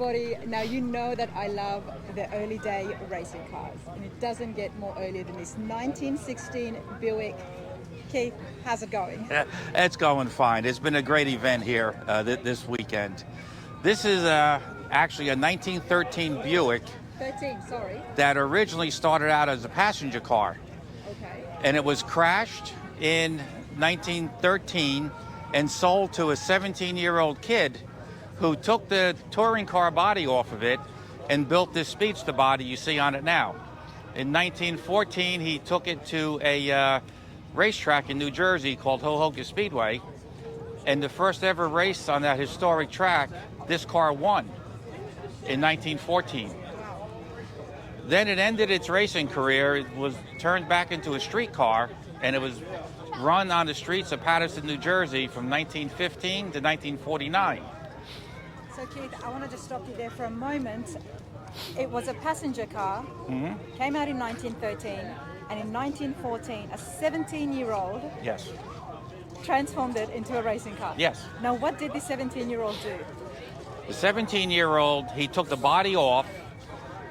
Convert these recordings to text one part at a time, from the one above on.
everybody. Now you know that I love the early day racing cars, and it doesn't get more earlier than this. 1916 Buick. Keith, how's it going? It's going fine. It's been a great event here this weekend. This is actually a 1913 Buick. 13, sorry. That originally started out as a passenger car. Okay. And it was crashed in 1913 and sold to a 17-year-old kid who took the touring car body off of it and built this speedster body you see on it now. In 1914, he took it to a racetrack in New Jersey called Hohokus Speedway, and the first ever race on that historic track, this car won in 1914. Then it ended its racing career. It was turned back into a street car, and it was run on the streets of Paterson, New Jersey from 1915 to 1949. So Keith, I want to just stop you there for a moment. It was a passenger car, came out in 1913, and in 1914, a 17-year-old Yes. transformed it into a racing car. Yes. Now, what did the 17-year-old do? The 17-year-old, he took the body off,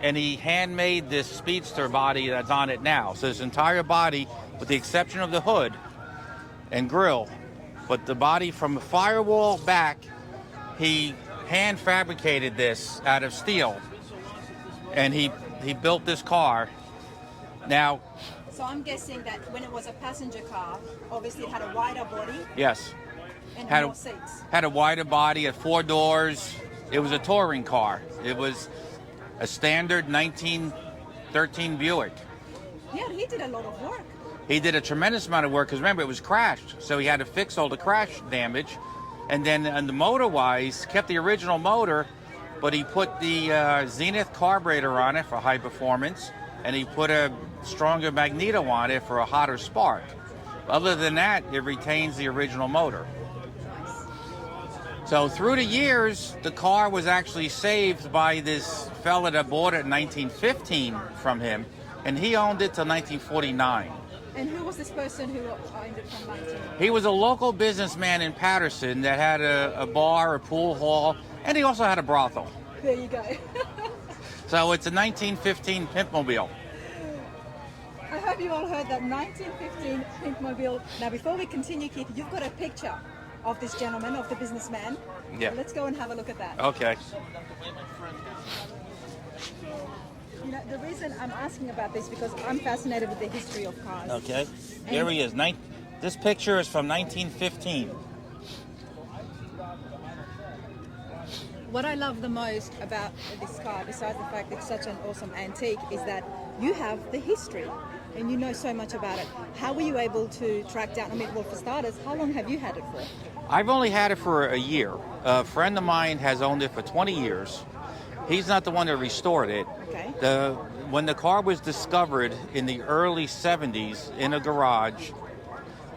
and he handmade this speedster body that's on it now. So this entire body, with the exception of the hood and grille, but the body from the firewall back, he hand fabricated this out of steel, and he built this car. Now, So I'm guessing that when it was a passenger car, obviously it had a wider body yes, and Had more a- seats. had a wider body, had 4 doors. It was a touring car. It was a standard 1913 Buick. Yeah, he did a lot of work. He did a tremendous amount of work because remember, it was crashed, so he had to fix all the crash damage. And then on the motor-wise, kept the original motor, but he put the Zenith carburetor on it for high performance, and he put a stronger magneto on it for a hotter spark. Other than that, it retains the original motor. So through the years, the car was actually saved by this fella that bought it in 1915 from him, and he owned it till 1949. And who was this person who owned it from 19? He was a local businessman in Paterson that had a bar, a pool hall, and he also had a brothel. There you go. So it's a 1915 Pimpmobile. I hope you all heard that 1915 Pimpmobile. Now, before we continue, Keith, you've got a picture of this gentleman, of the businessman. Yeah. Let's go and have a look at that. Okay. You know, the reason I'm asking about this because I'm fascinated with the history of cars. Okay. Here he is. This picture is from 1915. What I love the most about this car, besides the fact it's such an awesome antique, is that you have the history and you know so much about it. How were you able to track down, I mean, well, for starters, how long have you had it for? I've only had it for a year. A friend of mine has owned it for 20 years. He's not the one that restored it. Okay. When the car was discovered in the early 70s in a garage,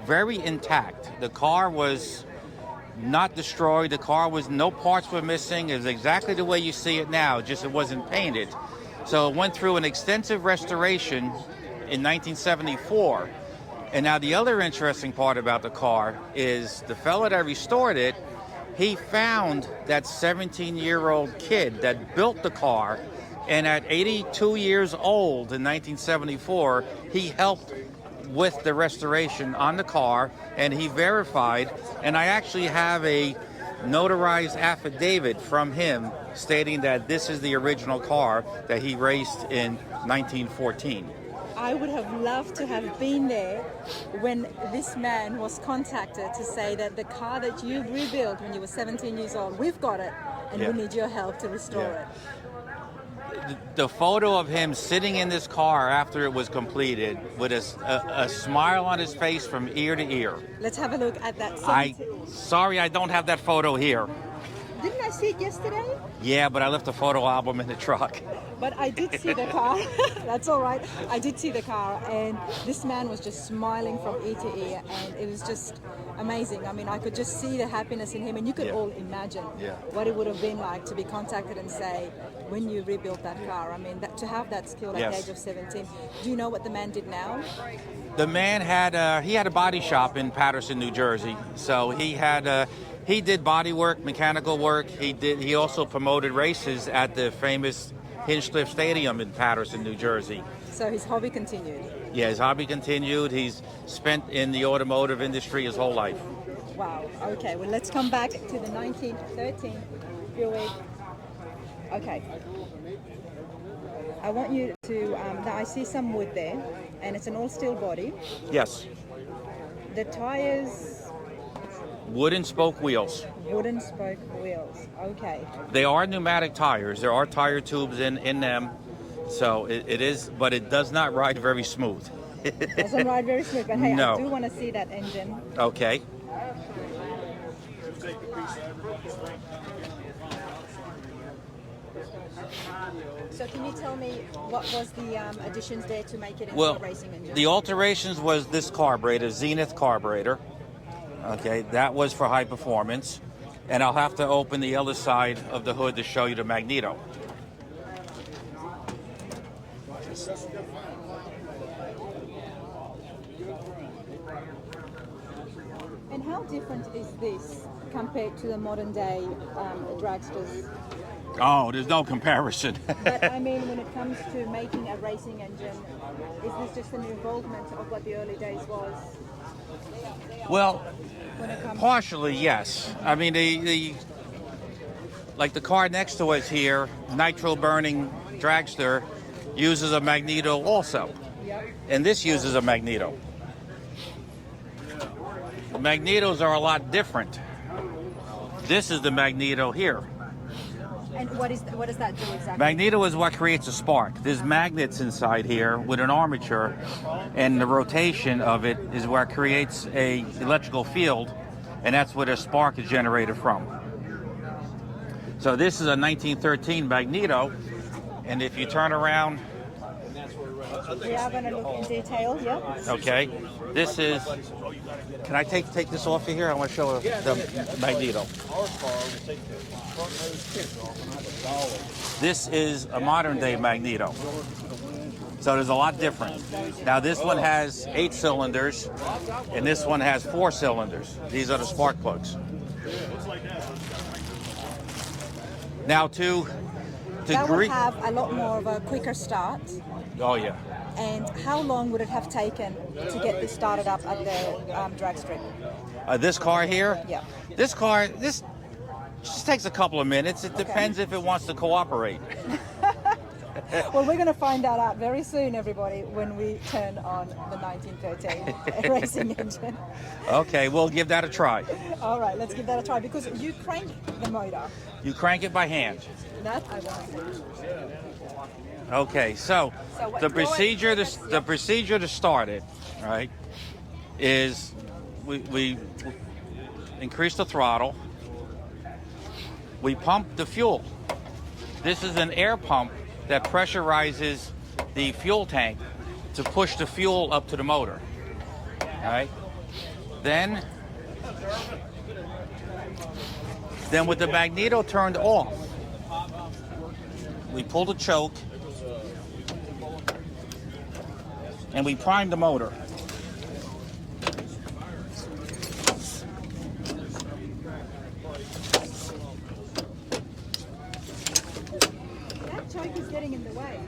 very intact. The car was not destroyed. The car was, no parts were missing. It was exactly the way you see it now, just it wasn't painted. So it went through an extensive restoration in 1974. And now the other interesting part about the car is the fella that restored it, he found that 17-year-old kid that built the car, and at 82 years old in 1974, he helped with the restoration on the car, and he verified, and I actually have a notarized affidavit from him stating that this is the original car that he raced in 1914. I would have loved to have been there when this man was contacted to say that the car that you rebuilt when you were 17 years old, we've got it, and we need your help to restore it. The photo of him sitting in this car after it was completed with a smile on his face from ear to ear. Let's have a look at that. Sorry, I don't have that photo here. Didn't I see it yesterday? Yeah, but I left the photo album in the truck. But I did see the car. That's all right. I did see the car, and this man was just smiling from ear to ear, and it was just amazing. I mean, I could just see the happiness in him, and you could all imagine what it would have been like to be contacted and say, when you rebuilt that car. I mean, to have that skill at the age of 17. Do you know what the man did now? The man had a body shop in Paterson, New Jersey. So he had He did body work, mechanical work. He also promoted races at the famous Hinchcliffe Stadium in Paterson, New Jersey. So his hobby continued. Yeah, his hobby continued. He's spent in the automotive industry his whole life. Wow. Okay. Well, let's come back to the 1913 Buick. Okay. I want you to. Now I see some wood there, and it's an all steel body. Yes. The tires, Wooden spoke wheels. wooden spoke wheels. Okay. They are pneumatic tires. There are tire tubes in them. So it is, but it does not ride very smooth. Doesn't ride very smooth, but hey, No. I do want to see that engine. Okay. So can you tell me what was the additions there to make it into Well, a racing engine? the alterations was this carburetor, Zenith carburetor. Okay, that was for high performance. And I'll have to open the other side of the hood to show you the magneto. And how different is this compared to the modern day dragsters? Oh, there's no comparison. But I mean, when it comes to making a racing engine, is this just an involvement of what the early days was? Well, When it comes partially, yes. I mean, like the car next to us here, nitro burning dragster, uses a magneto also. Yep. And this uses a magneto. Magnetos are a lot different. This is the magneto here. And what does that do exactly? Magneto is what creates a spark. There's magnets inside here with an armature, and the rotation of it is where it creates a electrical field, and that's where the spark is generated from. So this is a 1913 magneto, and if you turn around, We are going to look in detail, yeah? okay, this is. Can I take this off of here? I want to show the magneto. This is a modern day magneto. So there's a lot different. Now this one has 8 cylinders, and this one has 4 cylinders. These are the spark plugs. Now That would have a lot more of a quicker start. Oh yeah. And how long would it have taken to get this started up at the drag strip? This car here. Yeah. This just takes a couple of minutes. It depends if it wants to cooperate. Well, we're going to find that out very soon, everybody, when we turn on the 1913 racing engine. Okay, we'll give that a try. All right, let's give that a try, because you crank the motor. You crank it by hand. That I want to see. Okay, so the procedure to start it, right, is we increase the throttle. We pump the fuel. This is an air pump that pressurizes the fuel tank to push the fuel up to the motor. All right. Then with the magneto turned off, we pull the choke and we prime the motor. That choke is getting in the way.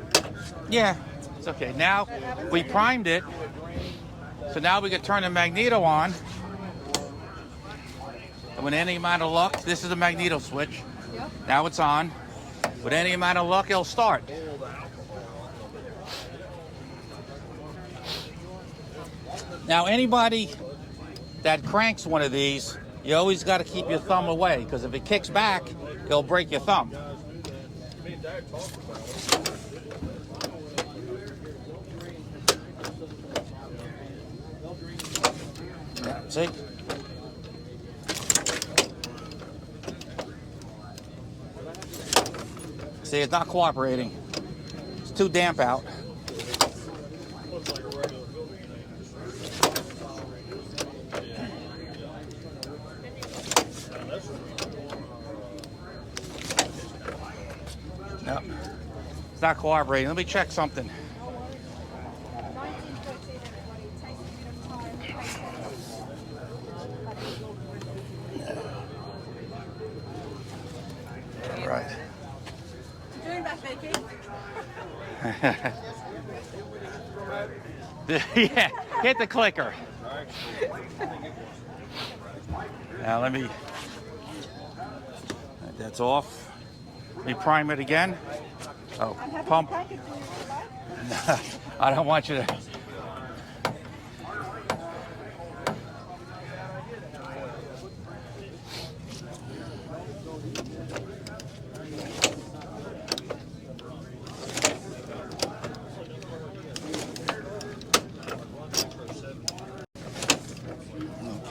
Yeah, it's okay. Now we primed it, so now we can turn the magneto on. And with any amount of luck, this is the magneto switch. Yep. Now it's on. With any amount of luck, it'll start. Now, anybody that cranks one of these, you always got to keep your thumb away, because if it kicks back, it'll break your thumb. Yeah, see? See, it's not cooperating. It's too damp out. No, it's not cooperating. Let me check something. 1913, everybody. It takes a bit of time. Patience. Yeah, hit the clicker. Now let me, that's off. Let me prime it again. Oh, pump. I don't want you to.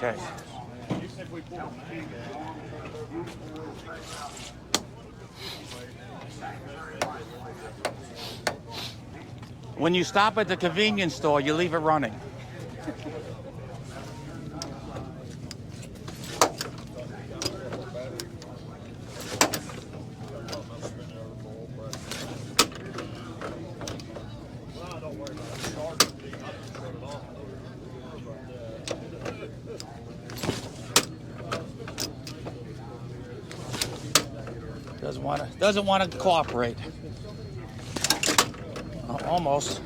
Okay. When you stop at the convenience store, you leave it running. Doesn't want to cooperate. Almost.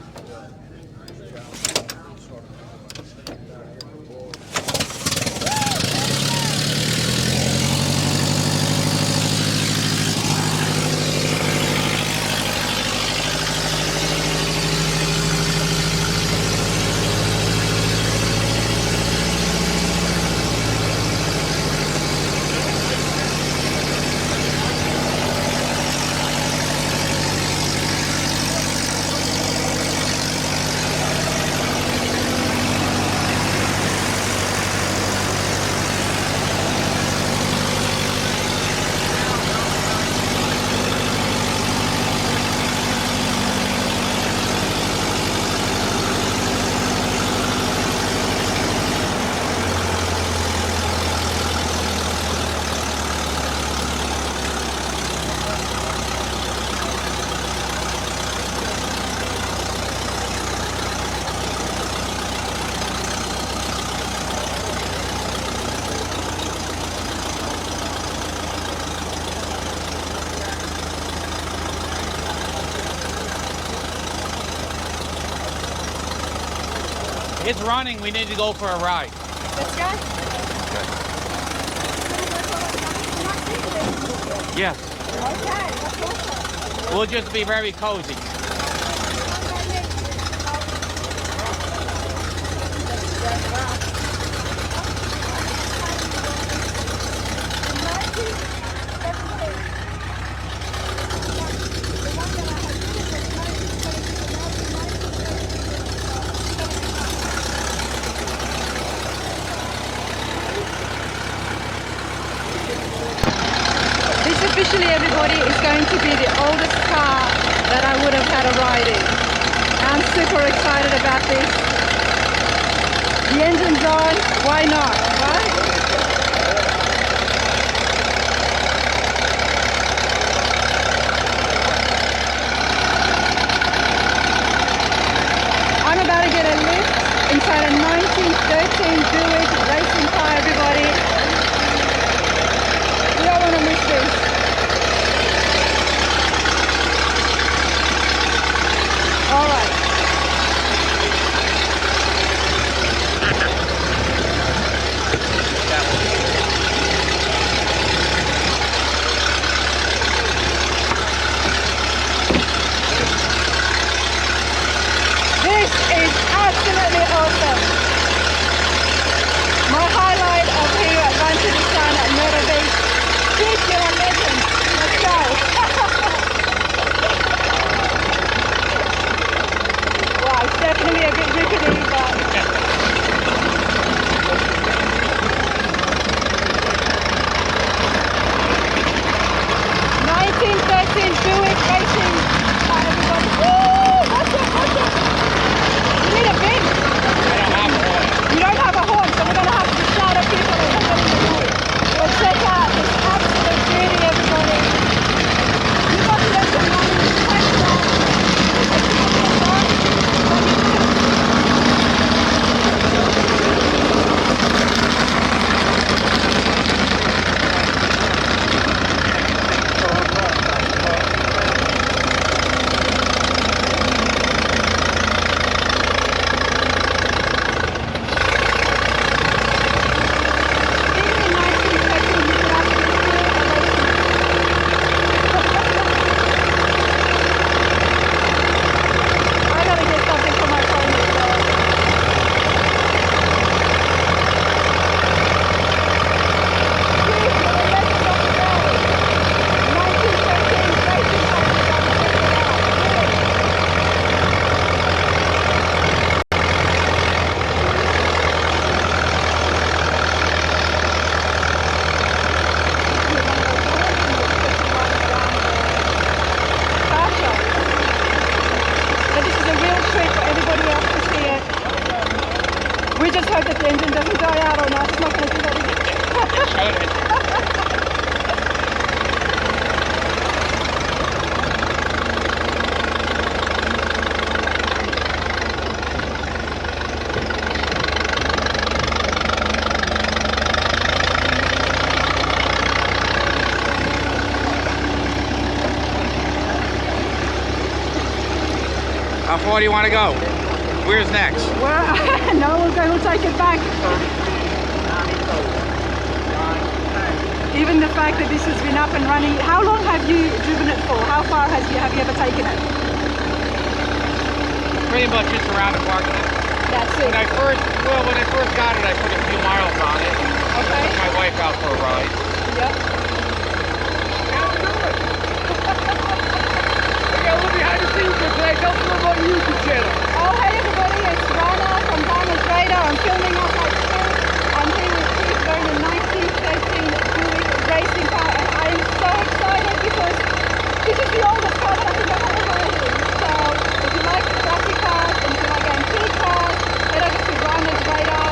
It's running. We need to go for a ride. Let's go. Yes. Okay. We'll just be very cozy. Officially, everybody, is going to be the oldest car that I would have had a ride in. I'm super excited about this. The engine's on, why not, right? I'm about to get a lift inside a 1913 Buick racing car, everybody. We don't want to miss this. All right. This is absolutely awesome. My highlight of here at Run to the Sun at Myrtle Beach. Keep your legend. Let's go. It's definitely a bit rickety, but 1913 Buick racing. Everybody. Woo! Watch it! You need a bin. You don't have a horn, so we're going to have to shout at people and put them in the room. But check out this absolute beauty, everybody. You got to let some money. just hope that the engine doesn't die out or not. It's not going to do that again. It shouldn't. How far do you want to go? Where's next? Well, no, we'll take it back. Even the fact that this has been up and running, how long have you driven it for? How far have you ever taken it? Pretty much just around the park. That's it. When I first got it, I put a few miles on it. Okay. Took my wife out for a ride. Yep. Look behind the scenes for today. Don't promote YouTube channel. Oh, hey everybody, it's Rana from Diamond Radar. I'm filming up my school. I'm here with Keith going a 1913 Buick racing car, and I am so excited because this is the oldest car that I think I've ever had. So if you like classic cars and if you like antique cars, head over to Rana's Radar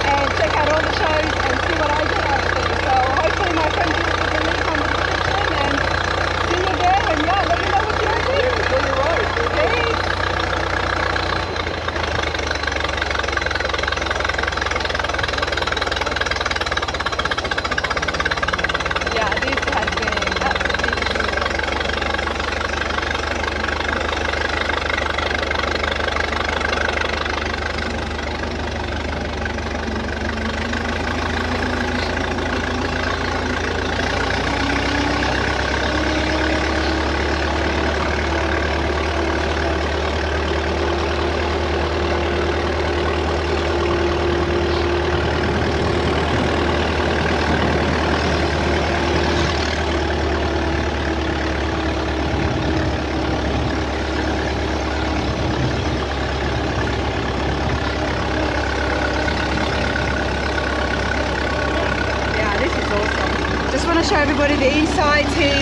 and check out all the shows and see what I get up to. So hopefully my friend gives us a link on the description and see you there, and yeah, let me know what you're doing. Enjoy your ride. Peace. Yeah, this has been absolutely show everybody the insides here.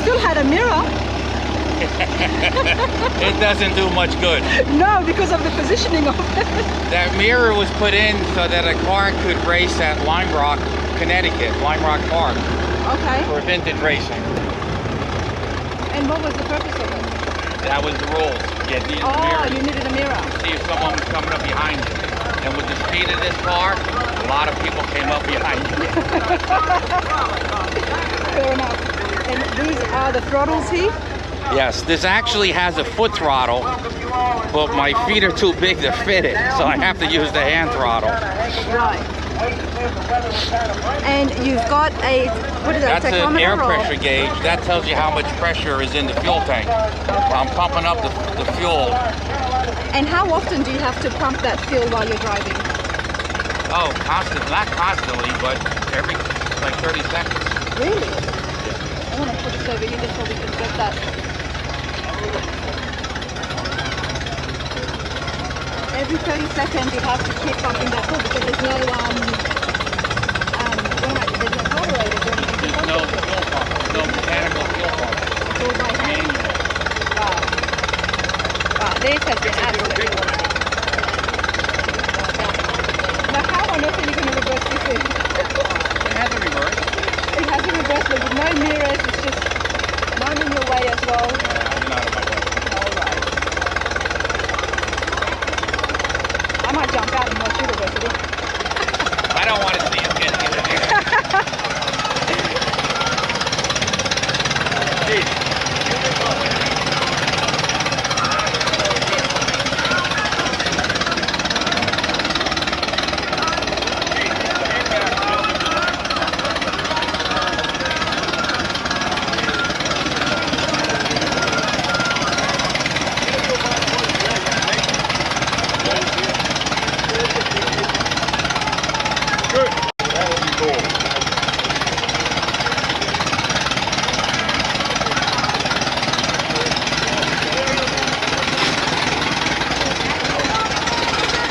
Still had a mirror. It doesn't do much good. No, because of the positioning of it. That mirror was put in so that a car could race at Lime Rock, Connecticut, Lime Rock Park, Okay. for vintage racing. And what was the purpose of it? That was the rules. You needed a Oh, mirror you needed a mirror. to see if someone was coming up behind you. And with the speed of this car, a lot of people came up behind you. Fair enough. And these are the throttles here? Yes, this actually has a foot throttle, but my feet are too big to fit it, so I have to use the hand throttle. Right. And you've got a, what is that, That's an tachometer? air or- pressure gauge. That tells you how much pressure is in the fuel tank. I'm pumping up the fuel. And how often do you have to pump that fuel while you're driving? Oh, not constantly, but every like 30 seconds. Really? I want to put this over here just so we can get that. Every 30 seconds you have to keep pumping that fuel because there's no carburetor or anything. There's no fuel pump, no mechanical fuel pump. It's all by hand. Wow. Wow, this has been absolutely wonderful. Now how on earth are you going to reverse this in? It has a reverse. It has a reverse, but with no mirrors, it's just none in your way as well. You're not in my way. Alright. I might jump out and watch you reverse it in. I don't want to see you getting in there.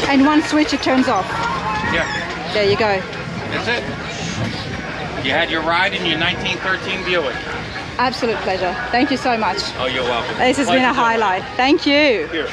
And one switch, it turns off. Yeah, There you go. that's it. You had your ride in your 1913 Buick. Absolute pleasure. Thank you so much. Oh, you're welcome. This has been a highlight. Thank you. Here.